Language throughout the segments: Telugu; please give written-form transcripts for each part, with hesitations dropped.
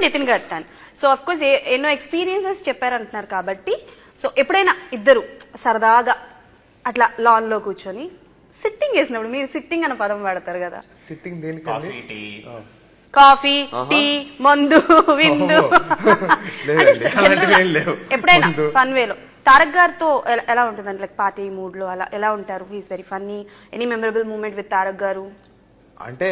నితిన్ గడ్కన్. సో అఫ్ కోర్స్ ఎన్నో ఎక్స్పీరియన్సెస్ చెప్పారంటున్నారు కాబట్టి, సో ఎప్పుడైనా ఇద్దరు సరదాగా అట్లా లాన్ లో కూర్చొని సిట్టింగ్ చేసినప్పుడు, మీరు సిట్టింగ్ అనే పదం వాడతారు కదా, సిట్టింగ్ దేనికండి? కాఫీ, టీ, మందు, విందు, ఎప్పుడైనా ఫన్ వేలో తారక్ గారితో ఎలా ఉంటుందండి? లైక్ పార్టీ మూడ్ లో అలా ఎలా ఉంటారు? He's very funny. Any memorable moment with Tarak garu? అంటే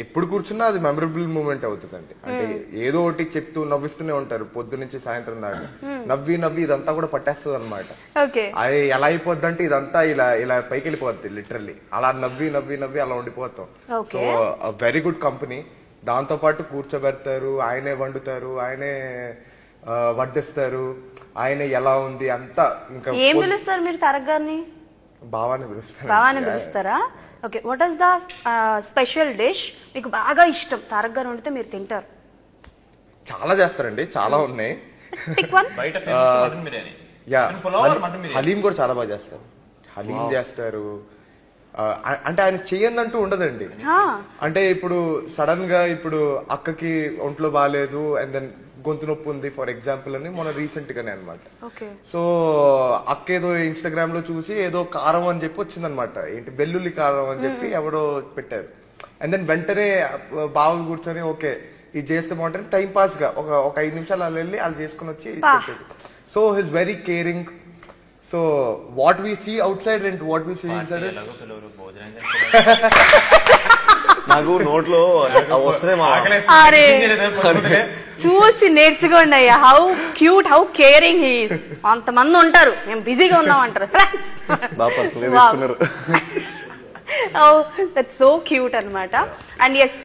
ఎప్పుడు కూర్చున్నా అది మెమరబుల్ మూమెంట్ అవుతుందండి. అంటే ఏదో ఒకటి చెప్తూ నవ్విస్తూనే ఉంటారు పొద్దు నుంచి సాయంత్రం దాకా. నవ్వి నవ్వి ఇదంతా కూడా పట్టేస్తుంది అనమాట. అది ఎలా అయిపోద్ది అంటే ఇదంతా ఇలా ఇలా పైకి వెళ్ళిపోద్ది లిటరల్లీ. అలా నవ్వి నవ్వి నవ్వి అలా ఉండిపోతాం. So very good company. దాంతో పాటు కూర్చోబెడతారు, ఆయనే వండుతారు, ఆయనే వడ్డిస్తారు, ఆయన ఎలా ఉంది అంతా. ఇంకా ఏం పిలుస్తారు మీరు తారక్ గారిని? బావాని పిలుస్తారు. బావాని పిలుస్తారా? Okay. What is the special dish మీకు బాగా ఇష్టం తారక్ గారు వండితే మీరు తింటారు? చాలా చేస్తారండి, చాలా ఉన్నాయి. హలీం కూడా చాలా బాగా చేస్తారు. హలీం చేస్తారు. అంటే ఆయన చెయ్యందంటూ ఉండదండి. అంటే ఇప్పుడు సడన్ గా ఇప్పుడు అక్కకి ఒంట్లో బాగాలేదు అండ్ దెన్ గొంతు నొప్పి ఉంది ఫర్ ఎగ్జాంపుల్ అని మొన్న రీసెంట్ గానే అనమాట. సో అక్క ఏదో ఇన్స్టాగ్రామ్ లో చూసి ఏదో కారం అని చెప్పి వచ్చిందనమాట. ఏంటి వెల్లుల్లి కారం అని చెప్పి ఎవడో పెట్టారు. అండ్ దెన్ వెంటనే బాగా కూర్చొని ఓకే ఇది చేస్తే బాగుంటుంది టైం పాస్ గా ఒక 5 నిమిషాలు అలా వెళ్ళి వాళ్ళు చేసుకుని వచ్చి పెట్టేది. So his very caring. So what we see outside and what we see inside నాకు నోట్లో వస్తే చూసి నేర్చుకోండి అయ్యా. How cute, how caring he's. అంతమంది ఉంటారు, మేము బిజీగా ఉన్నాం అంటారు. దట్స్ సో క్యూట్ అనమాట. And yes